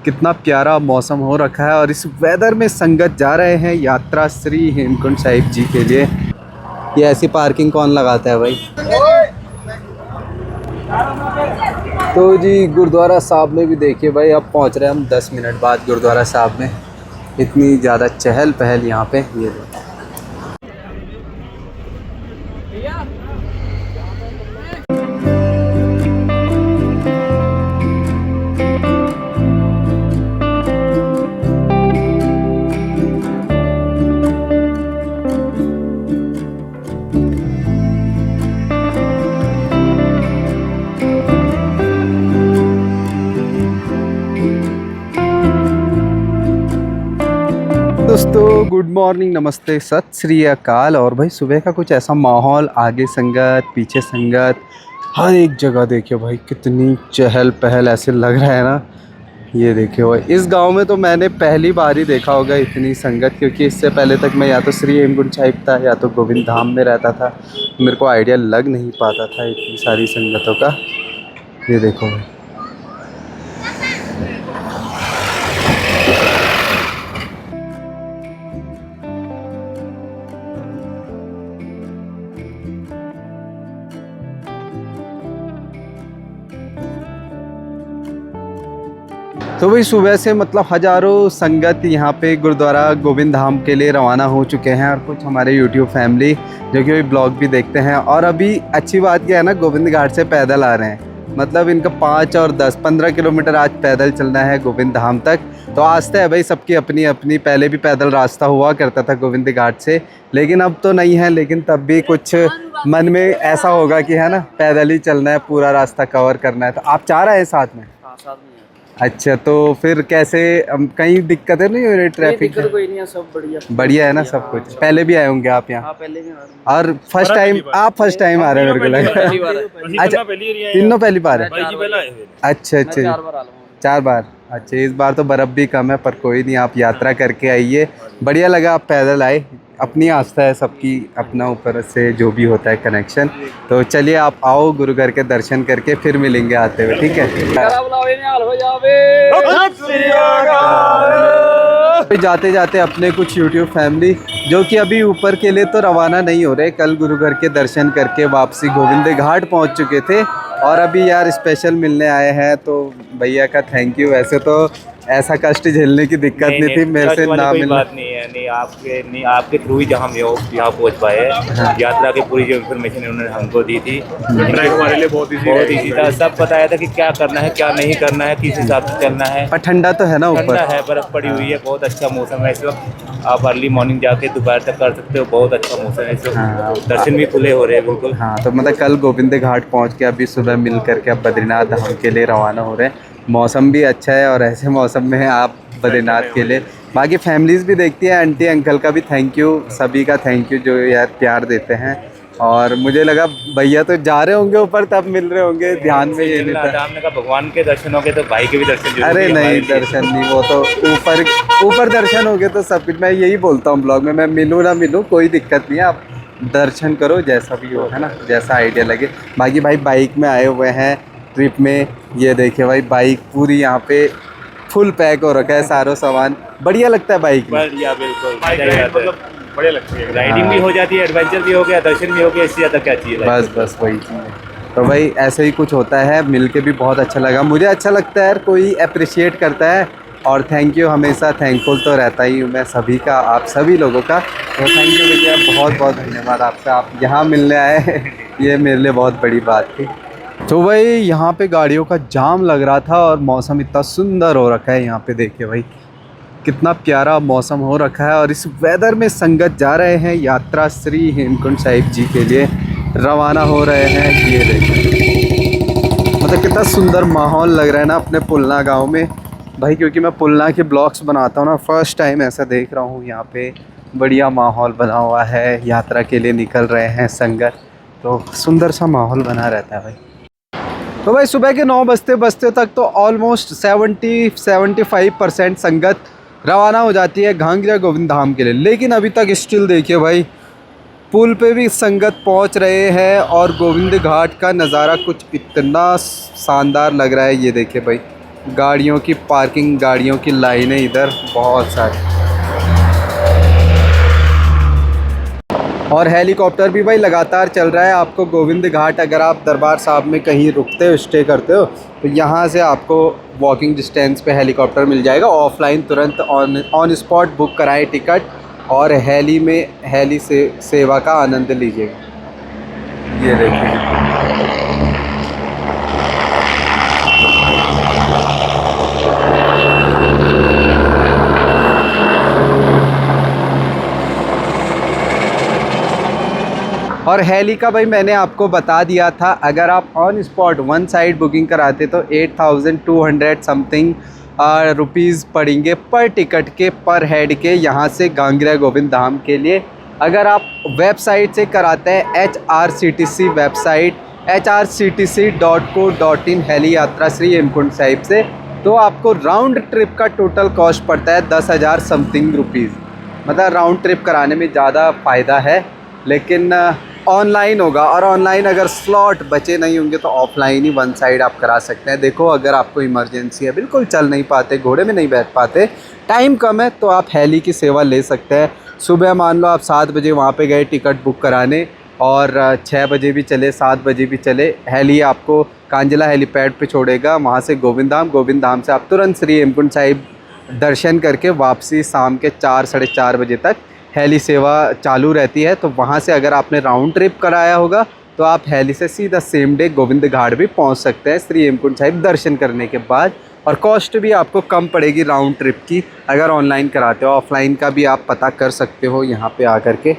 कितना प्यारा मौसम हो रखा है और इस वेदर में संगत जा रहे हैं यात्रा श्री हेमकुंड साहिब जी के लिए। ये ऐसी पार्किंग कौन लगाता है भाई। तो जी गुरुद्वारा साहब में भी देखिए भाई, अब पहुंच रहे हैं हम 10 मिनट बाद गुरुद्वारा साहब में। इतनी ज़्यादा चहल पहल यहाँ पे। ये देखो दोस्तों, गुड मॉर्निंग, नमस्ते, सत श्री अकाल। और भाई सुबह का कुछ ऐसा माहौल, आगे संगत पीछे संगत, हर एक जगह देखिए भाई कितनी चहल पहल ऐसे लग रहा है ना। ये देखिए भाई, इस गांव में तो मैंने पहली बार ही देखा होगा इतनी संगत, क्योंकि इससे पहले तक मैं या तो श्री हेमकुंड साहिब था या तो गोविंद धाम में रहता था। मेरे को आइडिया लग नहीं पाता था इतनी सारी संगतों का। ये देखो भाई, तो भाई सुबह से मतलब हज़ारों संगत यहाँ पे गुरुद्वारा गोविंद धाम के लिए रवाना हो चुके हैं। और कुछ हमारे यूट्यूब फैमिली जो कि भाई ब्लॉग भी देखते हैं। और अभी अच्छी बात क्या है ना, गोविंद घाट से पैदल आ रहे हैं। मतलब इनका 5 और 10-15 किलोमीटर आज पैदल चलना है गोविंद धाम तक। तो आस्था है भाई सबकी अपनी अपनी। पहले भी पैदल रास्ता हुआ करता था गोविंद घाट से, लेकिन अब तो नहीं है। लेकिन तब भी कुछ मन में ऐसा होगा कि है ना, पैदल ही चलना है, पूरा रास्ता कवर करना है। तो आप चाह रहे हैं साथ में? हाँ, साथ में। अच्छा, तो फिर कैसे, कहीं दिक्कतें नहीं हो रही? ट्रैफिक कोई नहीं है, सब बढ़िया बढ़िया है ना सब कुछ? पहले भी आए होंगे आप यहाँ? हाँ, पहले भी आ रहा हूँ। और फर्स्ट टाइम आप फर्स्ट टाइम आ रहे हैं मेरे को लगा। पहली बार है। अच्छा, तीनों पहली बार है? अच्छा मैं अच्छा, 4 बार आ रहा हूँ। 4 बार। अच्छा, इस बार तो बर्फ़ भी कम है, पर कोई नहीं, आप यात्रा करके आइए। बढ़िया लगा आप पैदल आए। अपनी आस्था है सबकी, अपना ऊपर से जो भी होता है कनेक्शन। तो चलिए आप आओ, गुरु घर के दर्शन करके फिर मिलेंगे आते हुए, ठीक है? जाते जाते अपने कुछ यूट्यूब फैमिली जो कि अभी ऊपर के लिए तो रवाना नहीं हो रहे, कल गुरु घर के दर्शन करके वापसी गोविंद घाट पहुंच चुके थे। और अभी यार स्पेशल मिलने आए हैं, तो भैया का थैंक यू। वैसे तो ऐसा कष्ट झेलने की दिक्कत नहीं थी मेरे से, ना मिलने बात नहीं है। नहीं आपके थ्रू ही जहाँ हम यहाँ पहुँच पाए हैं। हाँ। यात्रा की पूरी जो इन्फॉर्मेशन उन्होंने हमको दी थी, ट्रैक हमारे लिए बहुत ईजी था। सब बताया था कि क्या करना है क्या नहीं करना है, किस हिसाब से चलना है। पर ठंडा तो है ना ऊपर? ठंडा है, बर्फ पड़ी हुई है, बहुत अच्छा मौसम है इस वक्त। आप अर्ली मॉर्निंग जाके दोपहर तक कर सकते हो, बहुत अच्छा मौसम है इस वक्त। हाँ। दर्शन भी खुले हो रहे हैं बिल्कुल। हाँ, तो मतलब कल गोविंद घाट पहुँच के अभी सुबह मिल करके अब बद्रीनाथ धाम के लिए रवाना हो रहे हैं। मौसम भी अच्छा है और ऐसे मौसम में आप बद्रीनाथ के लिए, बाकी फैमिलीज़ भी देखती है। आंटी अंकल का भी थैंक यू, सभी का थैंक यू जो यार प्यार देते हैं। और मुझे लगा भैया तो जा रहे होंगे ऊपर, तब मिल रहे होंगे, ध्यान में ये नहीं था। हमने कहा भगवान के दर्शन हो गए तो भाई के भी दर्शन जरूरी अरे है नहीं, हमारे लिए। दर्शन नहीं, वो तो ऊपर दर्शन हो गए तो सब कुछ। मैं यही बोलता हूँ ब्लॉग में, मैं मिलूँ ना मिलूँ कोई दिक्कत नहीं है, आप दर्शन करो जैसा भी हो, है ना, जैसा आइडिया लगे। बाकी भाई बाइक में आए हुए हैं ट्रिप में। ये देखिए भाई, बाइक पूरी यहाँ पे फुल पैक हो रखा है, सारा सामान। बढ़िया लगता है बाइक में। बढ़िया, बिल्कुल मतलब बढ़िया लगती है। राइडिंग भी हो जाती है, एडवेंचर भी हो गया, दर्शन भी हो गया, इससे ज़्यादा क्या चीज़ है। बस वही चीज़ है। तो भाई ऐसे ही कुछ होता है, मिल के भी बहुत अच्छा लगा। मुझे अच्छा लगता है यार, कोई अप्रिशिएट करता है। और थैंक यू, हमेशा थैंकफुल तो रहता ही हूँ मैं सभी का, आप सभी लोगों का। तो थैंक यू भैया, बहुत बहुत धन्यवाद आपका, आप यहाँ मिलने आए ये मेरे लिए बहुत बड़ी बात थी। तो भाई यहाँ पे गाड़ियों का जाम लग रहा था और मौसम इतना सुंदर हो रखा है। यहाँ पे देखिए भाई कितना प्यारा मौसम हो रखा है और इस वेदर में संगत जा रहे हैं यात्रा श्री हेमकुंड साहिब जी के लिए रवाना हो रहे हैं। ये देखिए मतलब कितना सुंदर माहौल लग रहा है ना अपने पुलना गांव में भाई, क्योंकि मैं पुलना के ब्लॉग्स बनाता हूँ ना, फर्स्ट टाइम ऐसा देख रहा हूँ। यहाँ पे बढ़िया माहौल बना हुआ है, यात्रा के लिए निकल रहे हैं संगत, तो सुंदर सा माहौल बना रहता है भाई। तो भाई सुबह के 9 बजते बजते तक तो ऑलमोस्ट 70-75% संगत रवाना हो जाती है घांगरा गोविंद धाम के लिए। लेकिन अभी तक स्टिल देखिए भाई, पुल पे भी संगत पहुंच रहे हैं और गोविंद घाट का नज़ारा कुछ इतना शानदार लग रहा है। ये देखिए भाई, गाड़ियों की पार्किंग, गाड़ियों की लाइनें इधर बहुत सारी। और हेलीकॉप्टर भी भाई लगातार चल रहा है। आपको गोविंद घाट अगर आप दरबार साहब में कहीं रुकते हो, स्टे करते हो, तो यहाँ से आपको वॉकिंग डिस्टेंस पे हेलीकॉप्टर मिल जाएगा। ऑफलाइन तुरंत ऑन स्पॉट बुक कराएं टिकट और हेली से सेवा का आनंद लीजिएगा। ये देखिए, और हेली का भाई मैंने आपको बता दिया था, अगर आप on spot one side booking कराते तो 8,200 समथिंग रुपीज़ पड़ेंगे पर टिकट के, पर हेड के, यहाँ से गांगेय गोविंद धाम के लिए। अगर आप वेबसाइट से कराते हैं HRCTC वेबसाइट hrctc.co.in हेली यात्रा श्री हेमकुंड साहिब से, तो आपको राउंड ट्रिप का टोटल कॉस्ट पड़ता है 10,000 समथिंग रुपीज़। मतलब राउंड ट्रिप कराने में ज़्यादा फ़ायदा है, लेकिन ऑनलाइन होगा। और ऑनलाइन अगर स्लॉट बचे नहीं होंगे तो ऑफलाइन ही वन साइड आप करा सकते हैं। देखो, अगर आपको इमरजेंसी है, बिल्कुल चल नहीं पाते, घोड़े में नहीं बैठ पाते, टाइम कम है, तो आप हेली की सेवा ले सकते हैं। सुबह मान लो आप 7 बजे वहाँ पे गए टिकट बुक कराने, और 6 बजे भी चले, 7 बजे भी चले, हेली आपको कांजला हेलीपैड पे छोड़ेगा। वहाँ से गोविंद धाम से आप तुरंत श्री हेमकुंड साहिब दर्शन करके वापसी शाम के 4 साढ़े 4 बजे तक हेली सेवा चालू रहती है। तो वहाँ से अगर आपने राउंड ट्रिप कराया होगा तो आप हेली से सीधा सेम डे गोविंद घाट भी पहुँच सकते हैं श्री हेमकुंड साहिब दर्शन करने के बाद। और कॉस्ट भी आपको कम पड़ेगी राउंड ट्रिप की अगर ऑनलाइन कराते हो। ऑफलाइन का भी आप पता कर सकते हो यहाँ पे आकर के।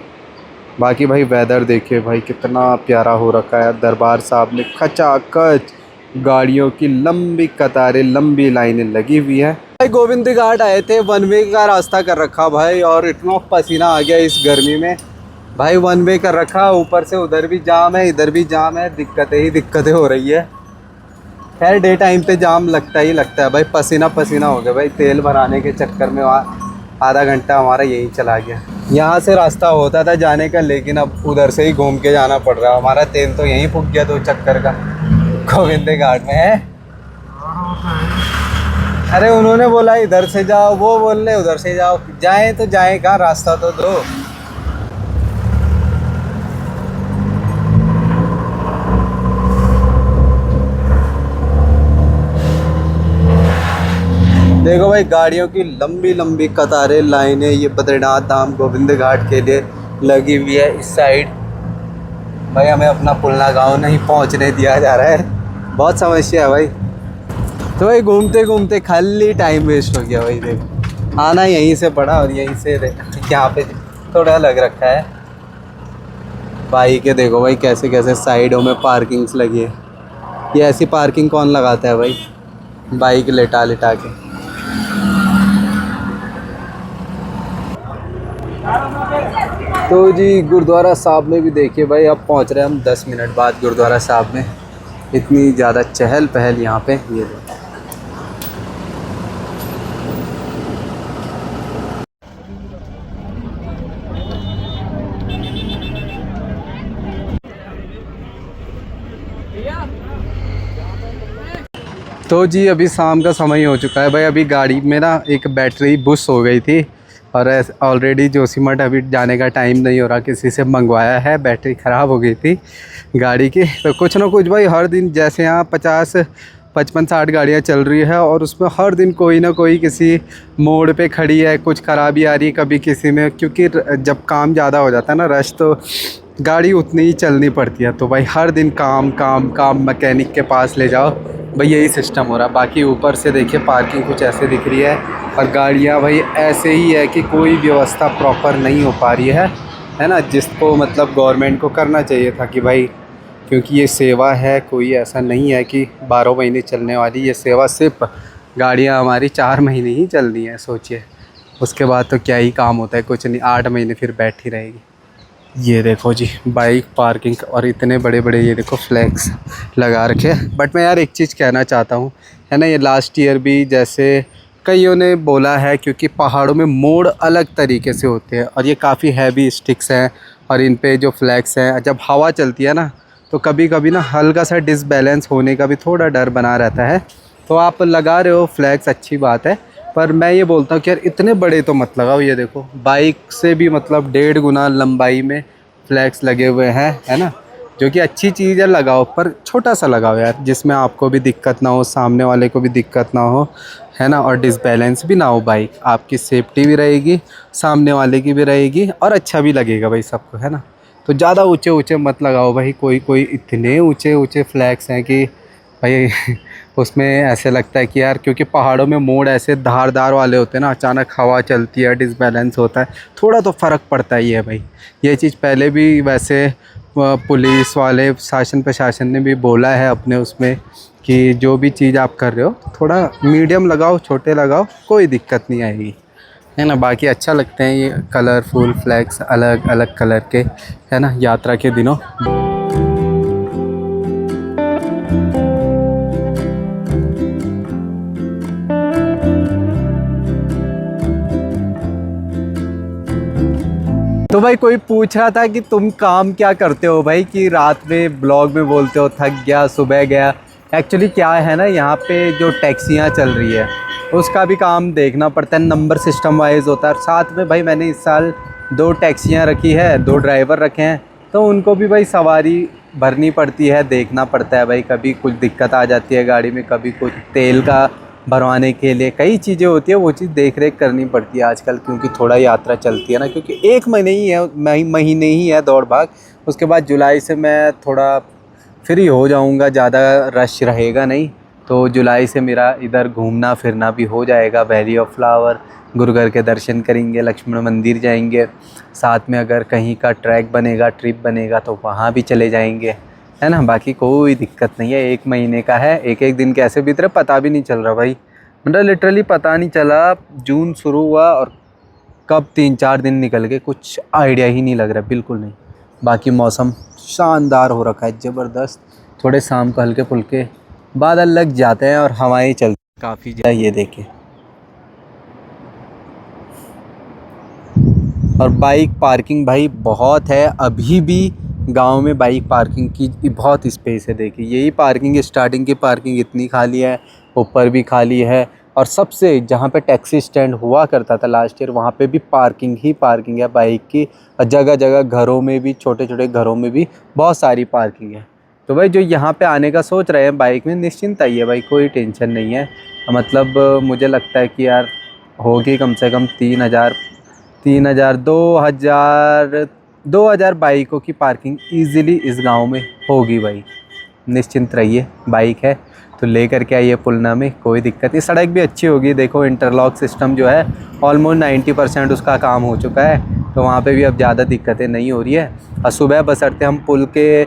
बाकी भाई वेदर देखिए भाई कितना प्यारा हो रखा है। दरबार साहब में खचाखच गाड़ियों की लंबी कतारें, लंबी लाइनें लगी हुई है। भाई गोविंद घाट आए थे, वन वे का रास्ता कर रखा भाई, और इतना पसीना आ गया इस गर्मी में भाई। वन वे कर रखा, ऊपर से उधर भी जाम है, इधर भी जाम है, दिक्कतें ही दिक्कतें हो रही है। खैर डे टाइम पे जाम लगता ही लगता है भाई। पसीना पसीना हो गया भाई, तेल भराने के चक्कर में वहाँ आधा घंटा हमारा यही चला गया। यहाँ से रास्ता होता था जाने का, लेकिन अब उधर से ही घूम के जाना पड़ रहा है। हमारा तेल तो यहीं फूक गया 2 चक्कर का गोविंद घाट में है। अरे उन्होंने बोला इधर से जाओ, वो बोल रहे उधर से जाओ। जाएं तो जाएं कहाँ, रास्ता तो दो। देखो भाई गाड़ियों की लंबी लंबी कतारें, लाइनें ये बद्रीनाथ धाम गोविंद घाट के लिए लगी हुई है। इस साइड भाई हमें अपना पुलना गाँव नहीं पहुंचने दिया जा रहा है, बहुत समस्या है भाई। तो भाई घूमते घूमते खाली टाइम वेस्ट हो गया भाई। देखो आना यहीं से पड़ा और यहीं से यहाँ पे थोड़ा लग रखा है। बाइक है देखो भाई कैसे कैसे साइडों में पार्किंग्स लगी है। ये ऐसी पार्किंग कौन लगाता है भाई, बाइक लेटा लेटा के। तो जी गुरुद्वारा साहब में भी देखिए भाई, अब पहुंच रहे हैं हम 10 मिनट बाद गुरुद्वारा साहब में। इतनी ज़्यादा चहल पहल यहाँ पे। ये देखो तो जी अभी शाम का समय हो चुका है भाई। अभी गाड़ी में ना एक बैटरी बुश हो गई थी, और ऑलरेडी जोशीमठ अभी जाने का टाइम नहीं हो रहा, किसी से मंगवाया है, बैटरी ख़राब हो गई थी गाड़ी की। तो कुछ ना कुछ भाई हर दिन, जैसे यहाँ 50, 55, 60 गाड़ियाँ चल रही है, और उसमें हर दिन कोई ना कोई किसी मोड़ पे खड़ी है, कुछ खराबी आ रही है कभी किसी में। क्योंकि जब काम ज़्यादा हो जाता है ना, रश, तो गाड़ी उतनी ही चलनी पड़ती है। तो भाई हर दिन काम काम काम, मैकेनिक के पास ले जाओ भाई, यही सिस्टम हो रहा है। बाकी ऊपर से देखिए पार्किंग कुछ ऐसे दिख रही है, और गाड़ियाँ भाई ऐसे ही है कि कोई व्यवस्था प्रॉपर नहीं हो पा रही है ना, जिसको मतलब गवर्नमेंट को करना चाहिए था कि भाई, क्योंकि ये सेवा है, कोई ऐसा नहीं है कि 12 महीने चलने वाली ये सेवा। सिर्फ गाड़ियाँ हमारी 4 महीने ही चलनी है, सोचिए। उसके बाद तो क्या ही काम होता है, कुछ नहीं, 8 महीने फिर बैठी रहेगी। ये देखो जी बाइक पार्किंग, और इतने बड़े बड़े ये देखो फ्लैग्स लगा रखे। बट मैं यार एक चीज़ कहना चाहता हूँ, है ना, ये लास्ट ईयर भी जैसे कईयों ने बोला है, क्योंकि पहाड़ों में मोड़ अलग तरीके से होते हैं, और ये काफ़ी हैवी स्टिक्स हैं, और इन पे जो फ्लैग्स हैं, जब हवा चलती है ना, तो कभी कभी ना हल्का सा डिसबैलेंस होने का भी थोड़ा डर बना रहता है। तो आप लगा रहे हो फ्लैग्स, अच्छी बात है, पर मैं ये बोलता हूँ कि यार इतने बड़े तो मत लगाओ। ये देखो बाइक से भी मतलब 1.5 गुना लंबाई में फ्लैग्स लगे हुए हैं, है ना, जो कि अच्छी चीज़ है, लगाओ, पर छोटा सा लगाओ यार, जिसमें आपको भी दिक्कत ना हो, सामने वाले को भी दिक्कत ना हो, है ना, और डिसबैलेंस भी ना हो बाइक। आपकी सेफ्टी भी रहेगी, सामने वाले की भी रहेगी, और अच्छा भी लगेगा भाई सबको, है ना। तो ज़्यादा ऊंचे ऊंचे मत लगाओ भाई, कोई कोई इतने ऊंचे ऊंचे फ्लैग्स हैं कि भाई उसमें ऐसे लगता है कि यार, क्योंकि पहाड़ों में मोड़ ऐसे धारदार वाले होते हैं ना, अचानक हवा चलती है, डिसबैलेंस होता है, थोड़ा तो फ़र्क पड़ता ही है भाई। ये चीज़ पहले भी वैसे पुलिस वाले शासन प्रशासन ने भी बोला है अपने उसमें कि जो भी चीज़ आप कर रहे हो थोड़ा मीडियम लगाओ, छोटे लगाओ, कोई दिक्कत नहीं आएगी, है ना। बाकी अच्छा लगते हैं ये कलरफुल फ्लैग्स, अलग अलग कलर के, है ना, यात्रा के दिनों। तो भाई कोई पूछ रहा था कि तुम काम क्या करते हो भाई, कि रात में ब्लॉग में बोलते हो थक गया, सुबह गया। एक्चुअली क्या है ना, यहाँ पे जो टैक्सियाँ चल रही है उसका भी काम देखना पड़ता है, नंबर सिस्टम वाइज होता है। साथ में भाई मैंने इस साल 2 टैक्सियाँ रखी है, 2 ड्राइवर रखे हैं, तो उनको भी भाई सवारी भरनी पड़ती है, देखना पड़ता है भाई। कभी कुछ दिक्कत आ जाती है गाड़ी में, कभी कुछ तेल का भरवाने के लिए कई चीज़ें होती है, वो चीज़ देख रेख करनी पड़ती है आजकल, क्योंकि थोड़ा यात्रा चलती है ना, क्योंकि 1 महीने ही है, महीने ही है दौड़ भाग। उसके बाद जुलाई से मैं थोड़ा फ्री हो जाऊंगा, ज़्यादा रश रहेगा नहीं, तो जुलाई से मेरा इधर घूमना फिरना भी हो जाएगा। वैली ऑफ फ्लावर, गुरुघर के दर्शन करेंगे, लक्ष्मण मंदिर जाएंगे, साथ में अगर कहीं का ट्रैक बनेगा, ट्रिप बनेगा तो वहाँ भी चले जाएंगे, है ना। बाकी कोई दिक्कत नहीं है, 1 महीने का है, एक एक दिन कैसे बीत रहा पता भी नहीं चल रहा भाई, मतलब लिटरली पता नहीं चला। जून शुरू हुआ और कब 3-4 दिन निकल गए, कुछ आइडिया ही नहीं लग रहा, बिल्कुल नहीं। बाकी मौसम शानदार हो रखा है, ज़बरदस्त। थोड़े शाम को हल्के फुल्के बादल लग जाते हैं और हवाएं चलती काफ़ी ज़्यादा, ये देखें। और बाइक पार्किंग भाई बहुत है, अभी भी गांव में बाइक पार्किंग की बहुत स्पेस है। देखिए यही पार्किंग, स्टार्टिंग की पार्किंग इतनी खाली है, ऊपर भी खाली है, और सबसे जहाँ पे टैक्सी स्टैंड हुआ करता था लास्ट ईयर, वहाँ पे भी पार्किंग ही पार्किंग है बाइक की, और जगह जगह घरों में भी, छोटे छोटे घरों में भी बहुत सारी पार्किंग है। तो भाई जो यहाँ पे आने का सोच रहे हैं बाइक में, निश्चिंत आइए भाई, कोई टेंशन नहीं है। मतलब मुझे लगता है कि यार होगी कम से कम 2,000 बाइकों की पार्किंग ईज़िली इस गांव में होगी भाई। निश्चिंत रहिए, बाइक है तो लेकर के आइए पुलना में, कोई दिक्कत नहीं। सड़क भी अच्छी होगी, देखो इंटरलॉक सिस्टम जो है ऑलमोस्ट 90% उसका काम हो चुका है, तो वहाँ पे भी अब ज़्यादा दिक्कतें नहीं हो रही है। और सुबह बशर्ते हम पुल के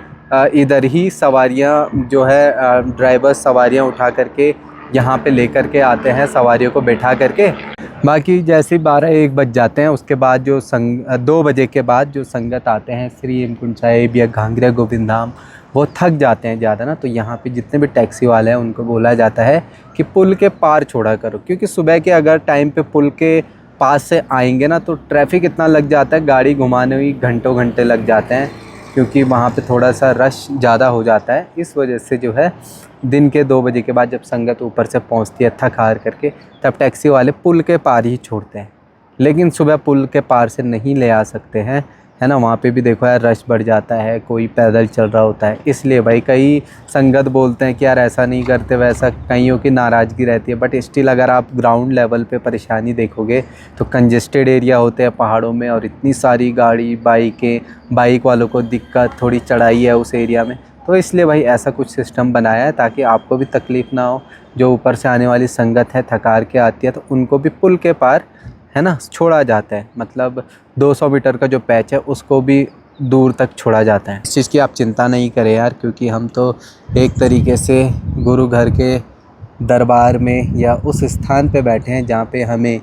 इधर ही सवारियाँ जो है ड्राइवर सवारियाँ उठा करके यहाँ पे लेकर के आते हैं, सवारियों को बैठा करके। बाकी जैसे 12-1 बज जाते हैं, उसके बाद जो 2 बजे के बाद जो संगत आते हैं श्री हेमकुंड साहिब या घांगरा गोविंद धाम, वो थक जाते हैं ज़्यादा ना, तो यहाँ पे जितने भी टैक्सी वाले हैं उनको बोला जाता है कि पुल के पार छोड़ा करो, क्योंकि सुबह के अगर टाइम पे पुल के पास से आएंगे ना तो ट्रैफिक इतना लग जाता है, गाड़ी घुमाने हुई घंटों घंटे लग जाते हैं, क्योंकि वहाँ पे थोड़ा सा रश ज़्यादा हो जाता है। इस वजह से जो है दिन के 2 बजे के बाद जब संगत ऊपर से पहुँचती है थक हार करके, तब टैक्सी वाले पुल के पार ही छोड़ते हैं, लेकिन सुबह पुल के पार से नहीं ले आ सकते हैं, है ना। वहाँ पे भी देखो यार रश बढ़ जाता है, कोई पैदल चल रहा होता है, इसलिए भाई कई संगत बोलते हैं कि यार ऐसा नहीं करते, वैसा कईयों की नाराज़गी रहती है, बट स्टिल अगर आप ग्राउंड लेवल पे परेशानी देखोगे तो कंजेस्टेड एरिया होते हैं पहाड़ों में, और इतनी सारी गाड़ी बाइकें, बाइक वालों को दिक्कत, थोड़ी चढ़ाई है उस एरिया में, तो इसलिए भाई ऐसा कुछ सिस्टम बनाया है ताकि आपको भी तकलीफ़ ना हो। जो ऊपर से आने वाली संगत है थकार के आती है, तो उनको भी पुल के पार, है ना, छोड़ा जाता है। मतलब 200 मीटर का जो पैच है उसको भी दूर तक छोड़ा जाता है। इस चीज़ की आप चिंता नहीं करें यार, क्योंकि हम तो एक तरीके से गुरु घर के दरबार में या उस स्थान पे बैठे हैं जहाँ पे हमें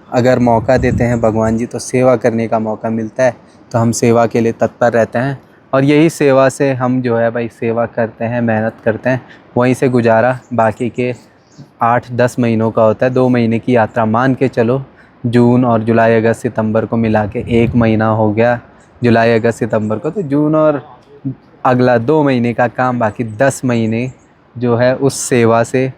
अगर मौका देते हैं भगवान जी तो सेवा करने का मौका मिलता है, तो हम सेवा के लिए तत्पर रहते हैं, और यही सेवा से हम जो है भाई सेवा करते हैं, मेहनत करते हैं, वहीं से गुजारा बाकी के 8-10 महीनों का होता है। 2 महीने की यात्रा मान के चलो, जून और जुलाई अगस्त सितंबर को मिला के 1 महीना हो गया, जुलाई अगस्त सितंबर को, तो जून और अगला 2 महीने का काम, बाकी 10 महीने जो है उस सेवा से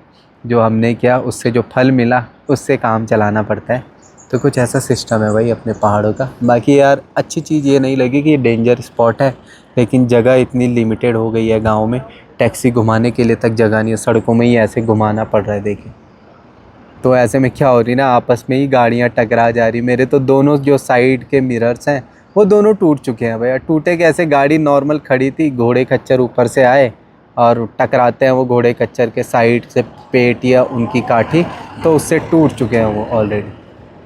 जो हमने किया उससे जो फल मिला उससे काम चलाना पड़ता है। तो कुछ ऐसा सिस्टम है भाई अपने पहाड़ों का। बाकी यार अच्छी चीज़ ये नहीं लगी कि ये डेंजर स्पॉट है, लेकिन जगह इतनी लिमिटेड हो गई है गांव में, टैक्सी घुमाने के लिए तक जगह नहीं है, सड़कों में ही ऐसे घुमाना पड़ रहा है देखिए। तो ऐसे में क्या हो रही ना, आपस में ही गाड़ियाँ टकरा जा रही। मेरे तो दोनों जो साइड के मिरर्स हैं वो दोनों टूट चुके हैं भैया। टूटे कैसे, गाड़ी नॉर्मल खड़ी थी, घोड़े खच्चर ऊपर से आए और टकराते हैं वो घोड़े खच्चर के साइड से पेट या उनकी काठी, तो उससे टूट चुके हैं वो ऑलरेडी।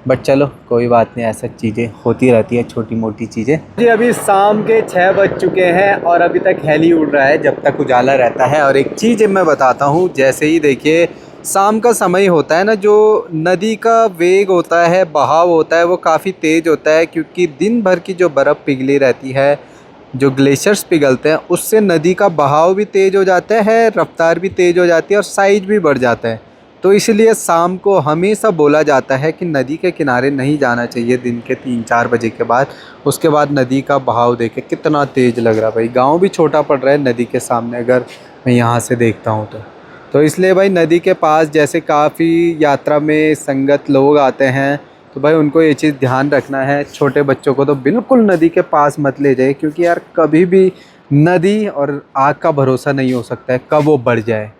बट चलो कोई बात नहीं, ऐसा चीज़ें होती रहती है, छोटी मोटी चीज़ें। जी अभी शाम के 6 बज चुके हैं और अभी तक हेली उड़ रहा है जब तक उजाला रहता है। और एक चीज़ मैं बताता हूँ, जैसे ही देखिए शाम का समय होता है ना, जो नदी का वेग होता है, बहाव होता है, वो काफ़ी तेज़ होता है, क्योंकि दिन भर की जो बर्फ़ पिघली रहती है, जो ग्लेशियर्स पिघलते हैं, उससे नदी का बहाव भी तेज़ हो जाता है, रफ्तार भी तेज़ हो जाती है और साइज भी बढ़ जाता है। तो इसलिए शाम को हमेशा बोला जाता है कि नदी के किनारे नहीं जाना चाहिए दिन के 3-4 बजे के बाद। उसके बाद नदी का बहाव देखे कितना तेज़ लग रहा है भाई, गांव भी छोटा पड़ रहा है नदी के सामने अगर मैं यहाँ से देखता हूँ तो इसलिए भाई नदी के पास जैसे काफ़ी यात्रा में संगत लोग आते हैं, तो भाई उनको ये चीज़ ध्यान रखना है। छोटे बच्चों को तो बिल्कुल नदी के पास मत ले जाए, क्योंकि यार कभी भी नदी और आग का भरोसा नहीं हो सकता है, कब वो बढ़ जाए।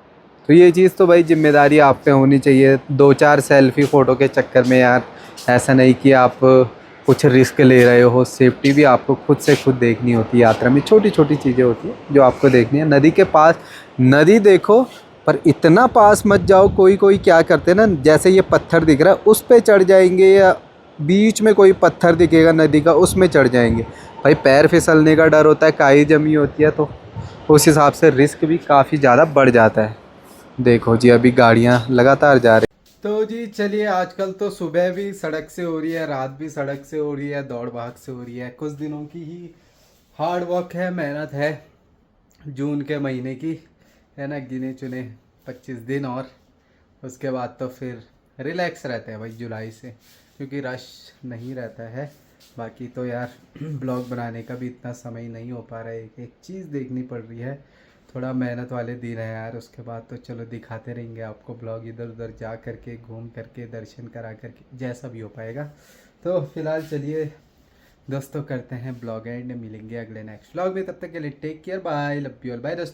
तो ये चीज़ तो भाई जिम्मेदारी आप पे होनी चाहिए। 2-4 सेल्फ़ी फ़ोटो के चक्कर में यार ऐसा नहीं कि आप कुछ रिस्क ले रहे हो। सेफ्टी भी आपको खुद से खुद देखनी होती है। यात्रा में छोटी छोटी चीज़ें होती हैं जो आपको देखनी है। नदी के पास नदी देखो, पर इतना पास मत जाओ। कोई कोई क्या करते हैं ना, जैसे ये पत्थर दिख रहा है उस पे चढ़ जाएंगे, या बीच में कोई पत्थर दिखेगा नदी का उसमें चढ़ जाएंगे। भाई पैर फिसलने का डर होता है, काई जमी होती है, तो उस हिसाब से रिस्क भी काफ़ी ज़्यादा बढ़ जाता है। देखो जी अभी गाड़ियाँ लगातार जा रही। तो जी चलिए, आजकल तो सुबह भी सड़क से हो रही है, रात भी सड़क से हो रही है, दौड़ भाग से हो रही है। कुछ दिनों की ही हार्ड वर्क है, मेहनत है, जून के महीने की है ना, गिने चुने 25 दिन, और उसके बाद तो फिर रिलैक्स रहते हैं भाई जुलाई से, क्योंकि रश नहीं रहता है। बाकी तो यार ब्लॉग बनाने का भी इतना समय नहीं हो पा रहा है, एक एक चीज़ देखनी पड़ रही है। थोड़ा मेहनत वाले दिन है यार। उसके बाद तो चलो दिखाते रहेंगे आपको ब्लॉग, इधर उधर जा करके, घूम करके, दर्शन करा करके, जैसा भी हो पाएगा। तो फिलहाल चलिए दोस्तों करते हैं ब्लॉग एंड, मिलेंगे अगले नेक्स्ट ब्लॉग में। तब तक के लिए take care, bye, love you all, bye दोस्तों।